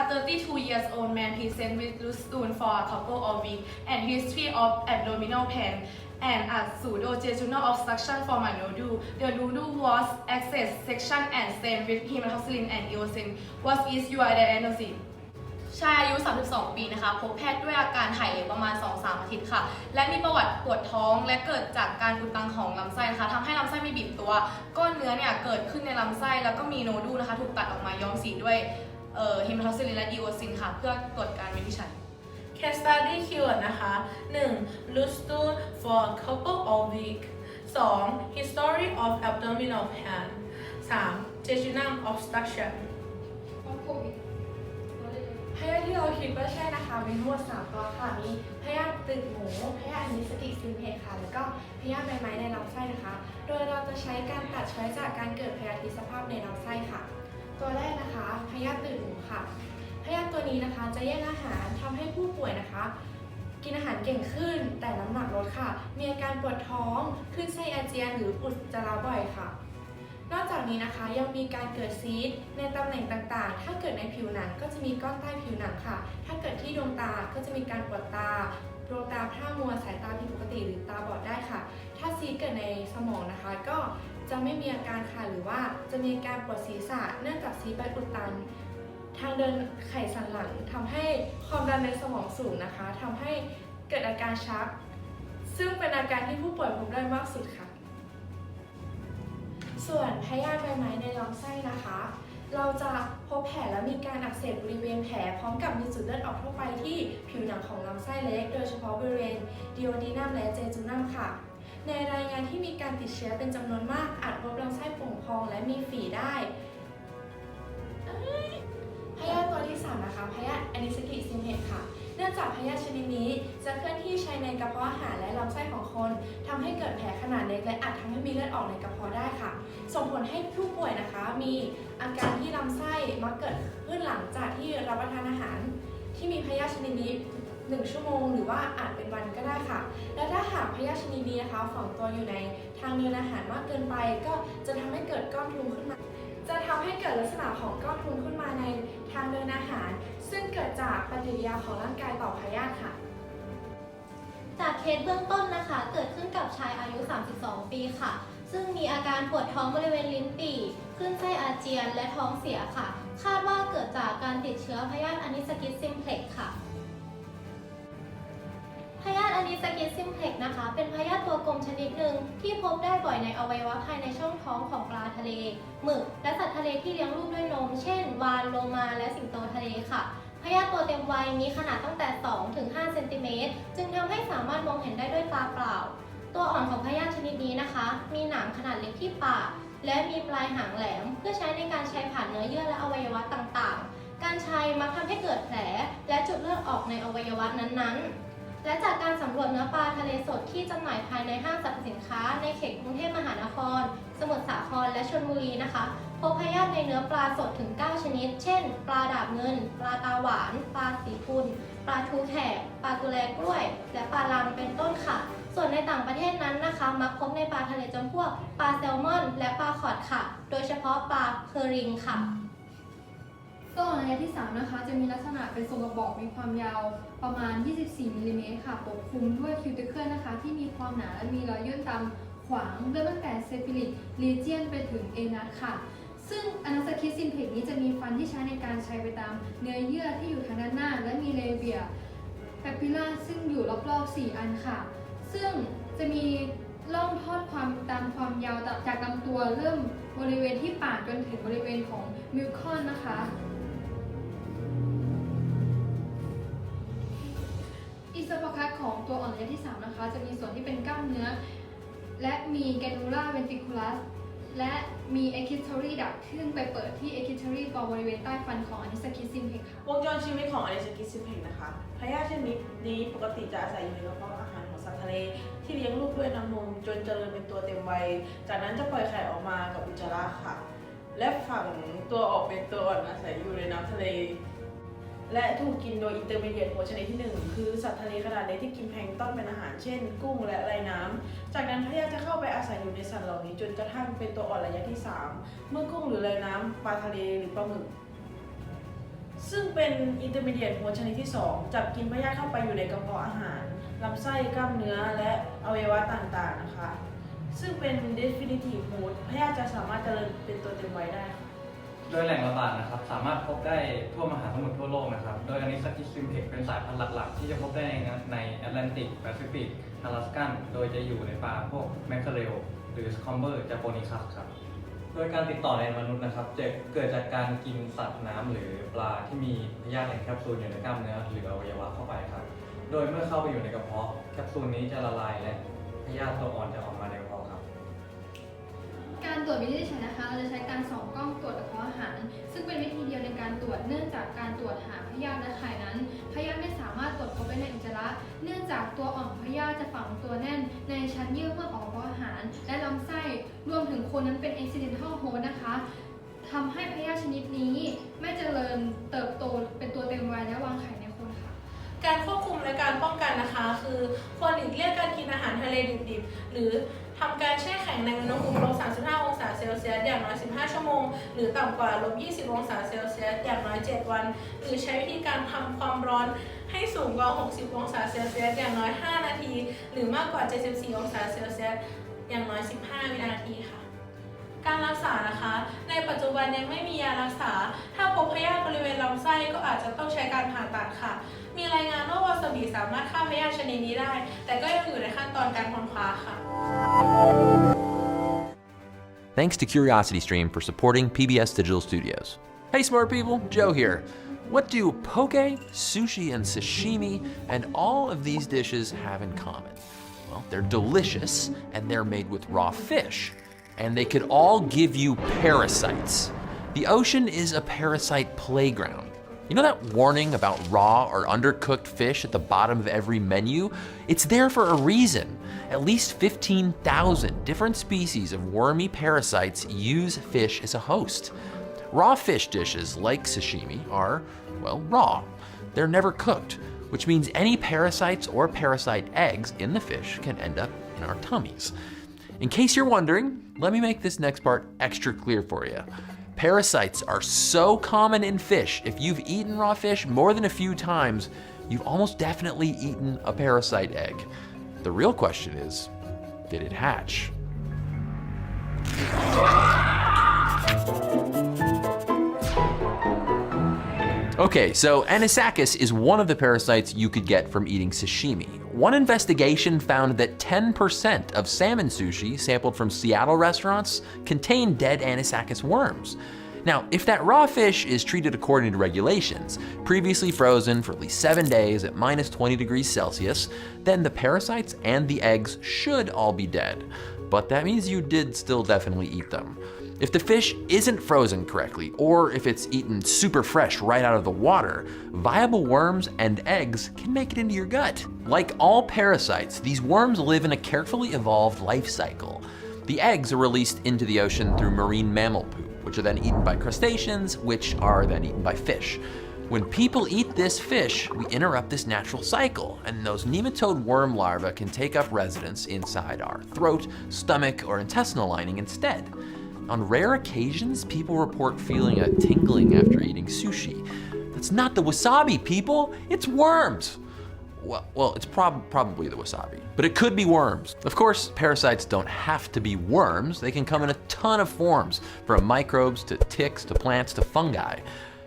32 years old man present with loose stool for a couple of weeks and history of abdominal pain and a pseudo-jejunal obstruction from a nodule. The nodule was accessed section and stained with hematoxylin and eosin. What is your diagnosis? ชายอายุ 32 ปีนะคะพบแพทย์ด้วยอาการถ่ายเหลวประมาณ 2-3 อาทิตย์ค่ะและมีประวัติปวดท้องและเกิดจากการอุดตันของลำไส้นะคะทำให้ลำไส้ไม่บีบตัวก้อนเนื้อเนี่ยเกิดขึ้นในลำไส้แล้วก็มีโนดูลนะคะถูกตัดออกมาย้อมสีด้วยเฮมโทซิลินและอีโอซินค่ะเพื่อตรวจการวินิจฉัย Case study keyword นะคะ 1. Loose stool for a couple of weeks 2. History of abdominal pain 3. Jejunal obstruction พยาธิที่เราคิดว่าใช่นะคะมีทั้งหมด3ตัวค่ะมีพยาธิตืดหมูพยาธิอนิสกิซิมเพกค่ะแล้วก็พยาธิใบไม้ในลำไส้นะคะโดยเราจะใช้การตัดช้อยจากการเกิดพยาธิสภาพในลำไส้ค่ะตัวแรกนะคะพยาธิตืดหมูค่ะพยาธิตัวนี้นะคะจะแย่งอาหารทำให้ผู้ป่วยนะคะกินอาหารเก่งขึ้นแต่น้ำหนักลดค่ะมีอาการปวดท้องขึ้นไส้อาเจียนหรืออุจจาระบ่อยค่ะนอกจากนี้นะคะยังมีการเกิดซีสต์ในตำแหน่งต่างๆถ้าเกิดในผิวหนังก็จะมีก้อนใต้ผิวหนังค่ะถ้าเกิดที่ดวงตาก็จะมีการปวดตาดวงตาพร่ามัวสายตาผิดปกติหรือตาบอดได้ค่ะถ้าซีสต์เกิดในสมองนะคะก็จะไม่มีอาการค่ะหรือว่าจะมีการปวดศีรษะเนื่องจากซีสต์ไปอุดตันทางเดินไขสันหลังทำให้ความดันในสมองสูงนะคะทำให้เกิดอาการชักซึ่งเป็นอาการที่ผู้ป่วยพบได้มากสุดค่ะส่วนพยาธิใบไม้ในลำไส้นะคะเราจะพบแผลและมีการอักเสบบริเวณแผลพร้อมกับมีจุดเลือดออกทั่วไปที่ผิวหนังของลำไส้เล็กโดยเฉพาะบริเวณดิโอดีนัมและเจจูนัมค่ะในรายงานที่มีการติดเชื้อเป็นจำนวนมากอาจพบลำไส้โป่งพองและมีฝีได้พยาธิตัวที่3นะคะพยาธิแอนิสกิซิมเพกค่ะเนื่องจากพยาธิชนิดนี้จะเคลื่อนที่ใช้ในกระเพาะอาหารและลำไส้ของคนทำให้เกิดแผลขนาดเล็กและอาจทำให้มีเลือดออกในกระเพาะได้ค่ะส่งผลให้ผู้ป่วยนะคะมีอาการที่ลำไส้มักเกิดขึ้นหลังจากที่รับประทานอาหารที่มีพยาธิชนิดนี้1 ชั่วโมงหรือว่าอาจเป็นวันก็ได้ค่ะและถ้าหากพยาธิชนิดนี้นะคะฝังตัวอยู่ในทางเดินอาหารมากเกินไปก็จะทำให้เกิดก้อนทุงขึ้นมาจะทำให้เกิดลักษณะของก้อนทุงขึ้นมาในทางเดินอาหารซึ่งเกิดจากปฏิกิริยาของร่างกายต่อพยาธิค่ะจากเคสเบื้องต้นนะคะเกิดขึ้นกับชายอายุ 32 ปีค่ะซึ่งมีอาการปวดท้องบริเวณลิ้นปี่คลื่นไส้อาเจียนและท้องเสียค่ะคาดว่าเกิดจากการติดเชื้อพยาธิอนิสกิสซิมเพล็กซ์ค่ะพยาธิอนิสกิสซิมเพล็กซ์นะคะเป็นพยาธิตัวกลมชนิดหนึ่งที่พบได้บ่อยในอวัยวะภายในช่องท้องของปลาทะเลหมึกและสัตว์ทะเลที่เลี้ยงลูกด้วยนมเช่นวาฬโลมาและสิงโตทะเลค่ะพยาธิตัวเต็มวัยมีขนาดตั้งแต่ 2-5 เซนติเมตรจึงทำให้สามารถมองเห็นได้ด้วยตาเปล่าตัวอ่อนของพยาธิชนิดนี้นะคะมีหนามขนาดเล็กที่ปากและมีปลายหางแหลมเพื่อใช้ในการใช้ผ่านเนื้อเยื่อและอวัยวะต่างๆการใช้มักทำให้เกิดแผลและจุดเลือดออกในอวัยวะนั้นๆและจากการสำรวจเนื้อปลาทะเลสดที่จำหน่ายภายในห้างสรรพสินค้าในเขตกรุงเทพมหานครสมุทรสาครและชลบุรีนะคะพบพยาธิในเนื้อปลาสดถึง 9 ชนิดเช่นปลาดาบเงินปลาตาหวานปลาสีพุนปลาทูแขกปลากุแลกล้วยและปลาลังเป็นต้นค่ะส่วนในต่างประเทศนั้นนะคะมักพบในปลาทะเลจำพวกปลาแซลมอนและปลาคอดค่ะโดยเฉพาะปลาเคอริงค่ะตัวอ่อนระยะที่3นะคะจะมีลักษณะเป็นทรงกระบอกมีความยาวประมาณ 24 มิลลิเมตรค่ะปกคลุมด้วยคิวติเคิลนะคะที่มีความหนาและมีรอยย่นตามขวางเริ่มตั้งแต่เซฟิลิกลีเจียนไปถึงเอนัสค่ะซึ่งอนาสคิสซิมเพกนี้จะมีฟันที่ใช้ในการใช้ไปตามเนื้อเยื่อที่อยู่ทางด้านหน้าและมีเลเบียแปปิล่าซึ่งอยู่รอบๆ4 อันค่ะซึ่งจะมีล่องทอดความตามความยาวจากลำตัวเริ่มบริเวณที่ปากจนถึงบริเวณของมิวคอนนะคะอิสโปคัสของตัวอ่อนระยะที่3นะคะจะมีส่วนที่เป็นกล้ามเนื้อและมีแกนูล่าเวนติคูลัสและมีเอคิทอรีดักซึ่งไปเปิดที่เอคิทอรีบริเวณใต้ฟันของอนิสกิสซิมเพกค่ะวงจรชีวิตของอนิสกิสซิมเพกนะคะพยาธิชนิดนี้ปกติจะอาศัยอยู่ในกระเพาะอาหารของสัตว์ทะเลที่เลี้ยงลูกด้วยน้ำนมจนเจริญเป็นตัวเต็มวัยจากนั้นจะปล่อยไข่ออกมากับอุจจาระค่ะและฝังตัวออกเป็นตัวอ่อนอาศัยอยู่ในน้ำทะเลและถูกกินโดยอินเตอร์มีเดียตโฮสต์ชนิดที่1คือสัตว์ทะเลขนาดเล็กที่กินแพลงก์ต้นเป็นอาหารเช่นกุ้งและไรน้ำจากนั้นพยาธิจะเข้าไปอาศัยอยู่ในสัตว์เหล่านี้จนกระทั่งเป็นตัวอ่อนระยะที่3เมื่อกุ้งหรือไรน้ำปลาทะเลหรือปลาหมึก ซึ่งเป็นอินเตอร์มีเดียตโฮสต์ชนิดที่ 2 จับกินพยาธิเข้าไปอยู่ในกระเพาะอาหารลำไส้กล้ามเนื้อและอวัยวะต่างๆนะคะซึ่งเป็น definitive host พยาธิจะสามารถเจริญเป็นตัวเต็มวัยได้ค่ะ โดยแหล่งระบาดนะครับสามารถพบได้ทั่วมหาสมุทรทั่วโลกนะครับโดยอันนี้สกิสซิมเพกเป็นสายพันธุ์หลักๆ ที่จะพบได้ในแอตแลนติกแปซิฟิกอลาสกันโดยจะอยู่ในปลาพวกแมคเคอเรลหรือสคอมเบอร์จาโปนิคัสครับโดยการติดต่อในมนุษย์นะครับจะเกิดจากการกินสัตว์น้ำหรือปลาที่มีพยาธิแห่งแคปซูลอยู่ในกล้ามเนื้อหรืออวัยวะเข้าไปครับโดยเมื่อเข้าไปอยู่ในกระเพาะแคปซูลนี้จะละลายและพยาธิตัวอ่อนจะออกมาในกระเพาะครับ การตรวจวินิจฉัยนะคะเราจะใช้การส่องกล้องตรวจกระเพาะอาหาร ซึ่งเป็นวิธีเดียวในการตรวจเนื่องจากการตรวจหาพยาธิในไข่นั้นพยาธิไม่สามารถตรวจพบได้ในอุจจาระเนื่องจากตัวอ่อนของพยาธิจะฝังตัวแน่นในชั้นเยื่อหุ้มของกระเพาะอาหารและลำไส้รวมถึงคนนั้นเป็น accidental host นะคะทำให้พยาธิชนิดนี้ไม่เจริญเติบโตเป็นตัวเต็มวัยและวางไข่ในคนค่ะ การควบคุมและการป้องกันนะคะคือควรหลีกเลี่ยงการกินอาหารทะเลดิบๆหรือทำการแช่แข็งในอุณหภูมิ-35 องศาเซลเซียสอย่างน้อย15 ชั่วโมงหรือต่ำกว่า-20 องศาเซลเซียสอย่างน้อย7 วันหรือใช้วิธีการทำความร้อนให้สูงกว่า60 องศาเซลเซียสอย่างน้อย5 นาทีหรือมากกว่า 74 องศาเซลเซียสอย่างน้อย15 วินาทีค่ะการรักษานะคะในปัจจุบันยังไม่มียารักษาถ้าพบพยาธิบริเวณลำไส้ก็อาจจะต้องใช้การผ่าตัดค่ะมีรายงานว่าวาซาบิสามารถฆ่าพยาธิชนิดนี้ได้แต่ก็ยังอยู่ในขั้นตอนการค้นคว้าค่ะ Thanks to CuriosityStream for supporting PBS Digital Studios. Hey smart people, Joe here. What do poke, sushi, and sashimi and all of these dishes have in common? Well, they're delicious and they're made with raw fish. And they could all give you parasites. The ocean is a parasite playground. You know that warning about raw or undercooked fish at the bottom of every menu? It's there for a reason. At least 15,000 different species of wormy parasites use fish as a host. Raw fish dishes like sashimi are, well, raw. They're never cooked, which means any parasites or parasite eggs in the fish can end up in our tummies. In case you're wondering, let me make this next part extra clear for you. Parasites are so common in fish, if you've eaten raw fish more than a few times, you've almost definitely eaten a parasite egg. The real question is, did it hatch? Okay, so Anisakis is one of the parasites you could get from eating sashimi. One investigation found that 10% of salmon sushi sampled from Seattle restaurants contain dead Anisakis worms. Now, if that raw fish is treated according to regulations, previously frozen for at least 7 days at minus 20 degrees Celsius, then the parasites and the eggs should all be dead. But that means you did still definitely eat them. If the fish isn't frozen correctly, or if it's eaten super fresh right out of the water, viable worms and eggs can make it into your gut. Like all parasites, these worms live in a carefully evolved life cycle. The eggs are released into the ocean through marine mammal poop, which are then eaten by crustaceans, which are then eaten by fish. When people eat this fish, we interrupt this natural cycle, and those nematode worm larvae can take up residence inside our throat, stomach, or intestinal lining instead. On rare occasions, people report feeling a tingling after eating sushi. That's not the wasabi, people, it's worms. Well, it's probably the wasabi, but it could be worms. Of course, parasites don't have to be worms. They can come in a ton of forms, from microbes to ticks to plants to fungi.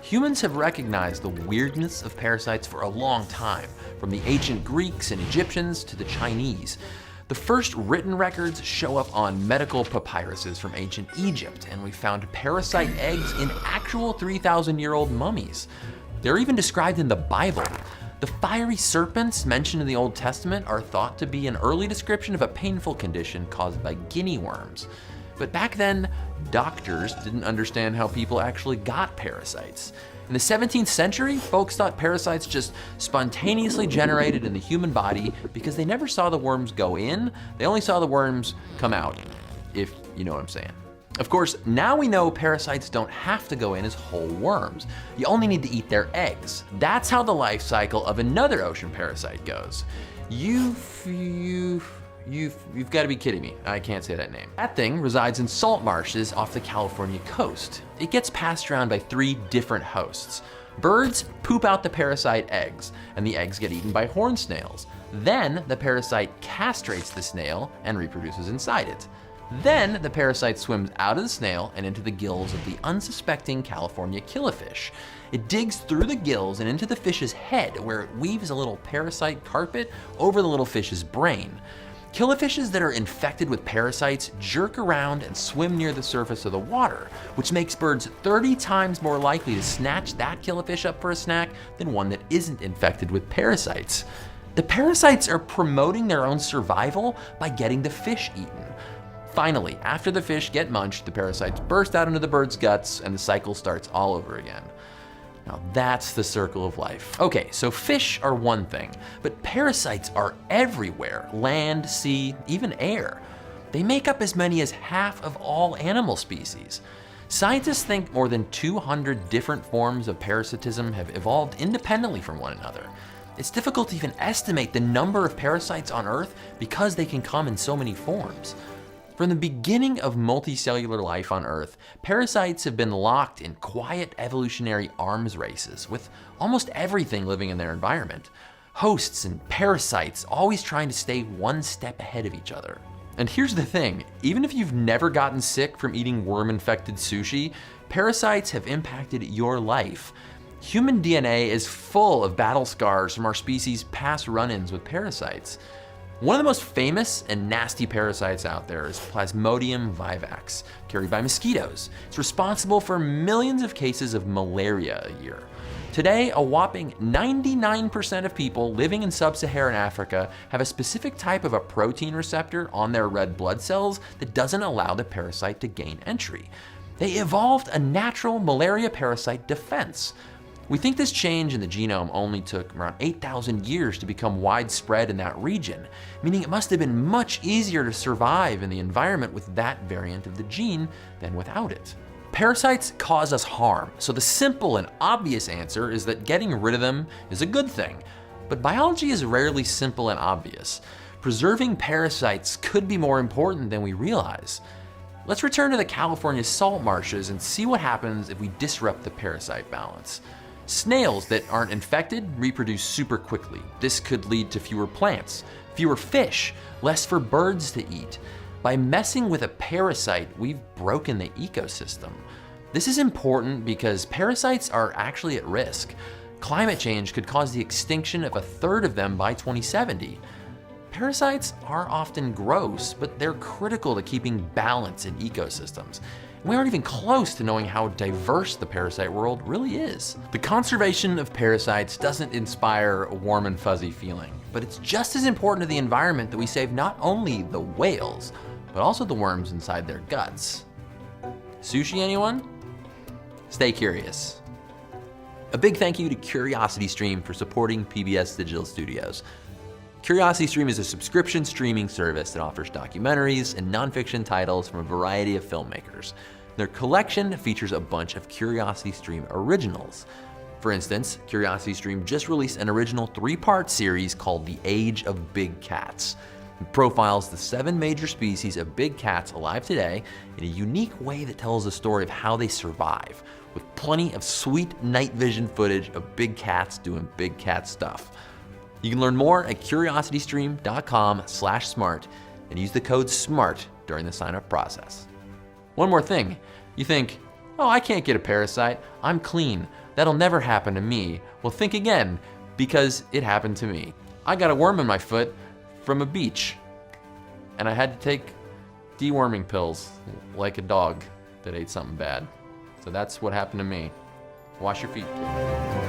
Humans have recognized the weirdness of parasites for a long time, from the ancient Greeks and Egyptians to the Chinese. The first written records show up on medical papyruses from ancient Egypt, and we found parasite eggs in actual 3,000-year-old mummies. They're even described in the Bible. The fiery serpents mentioned in the Old Testament are thought to be an early description of a painful condition caused by guinea worms. But back then, doctors didn't understand how people actually got parasites. In the 17th century, folks thought parasites just spontaneously generated in the human body because they never saw the worms go in, they only saw the worms come out, if you know what I'm saying. Of course, now we know parasites don't have to go in as whole worms. You only need to eat their eggs. That's how the life cycle of another ocean parasite goes. You've got to be kidding me. I can't say that name. That thing resides in salt marshes off the California coast. It gets passed around by 3 different hosts. Birds poop out the parasite eggs, and the eggs get eaten by horned snails. Then the parasite castrates the snail and reproduces inside it. Then the parasite swims out of the snail and into the gills of the unsuspecting California killifish. It digs through the gills and into the fish's head, where it weaves a little parasite carpet over the little fish's brain. Killifishes that are infected with parasites jerk around and swim near the surface of the water, which makes birds 30 times more likely to snatch that killifish up for a snack than one that isn't infected with parasites. The parasites are promoting their own survival by getting the fish eaten. Finally, after the fish get munched, the parasites burst out into the bird's guts and the cycle starts all over again. Now that's the circle of life. Okay, so fish are one thing, but parasites are everywhere: land, sea, even air. They make up as many as half of all animal species. Scientists think more than 200 different forms of parasitism have evolved independently from one another. It's difficult to even estimate the number of parasites on Earth because they can come in so many forms. From the beginning of multicellular life on Earth, parasites have been locked in quiet evolutionary arms races with almost everything living in their environment. Hosts and parasites always trying to stay one step ahead of each other. And here's the thing, even if you've never gotten sick from eating worm-infected sushi, parasites have impacted your life. Human DNA is full of battle scars from our species' past run-ins with parasites. One of the most famous and nasty parasites out there is Plasmodium vivax, carried by mosquitoes. It's responsible for millions of cases of malaria a year. Today, a whopping 99% of people living in sub-Saharan Africa have a specific type of a protein receptor on their red blood cells that doesn't allow the parasite to gain entry. They evolved a natural malaria parasite defense. We think this change in the genome only took around 8,000 years to become widespread in that region, meaning it must have been much easier to survive in the environment with that variant of the gene than without it. Parasites cause us harm, so the simple and obvious answer is that getting rid of them is a good thing. But biology is rarely simple and obvious. Preserving parasites could be more important than we realize. Let's return to the California salt marshes and see what happens if we disrupt the parasite balance. Snails that aren't infected reproduce super quickly. This could lead to fewer plants, fewer fish, less for birds to eat. By messing with a parasite, we've broken the ecosystem. This is important because parasites are actually at risk. Climate change could cause the extinction of a third of them by 2070. Parasites are often gross, but they're critical to keeping balance in ecosystems. We aren't even close to knowing how diverse the parasite world really is. The conservation of parasites doesn't inspire a warm and fuzzy feeling, but it's just as important to the environment that we save not only the whales, but also the worms inside their guts. Sushi, anyone? Stay curious. A big thank you to CuriosityStream for supporting PBS Digital Studios. CuriosityStream is a subscription streaming service that offers documentaries and nonfiction titles from a variety of filmmakers. Their collection features a bunch of CuriosityStream originals. For instance, CuriosityStream just released an original 3-part series called The Age of Big Cats. It profiles the 7 major species of big cats alive today in a unique way that tells the story of how they survive, with plenty of sweet night vision footage of big cats doing big cat stuff. You can learn more at curiositystream.com/smart and use the code SMART during the sign-up process. One more thing, you think, oh, I can't get a parasite, I'm clean, that'll never happen to me. Well, think again, because it happened to me. I got a worm in my foot from a beach, and I had to take deworming pills like a dog that ate something bad. So that's what happened to me. Wash your feet, kid.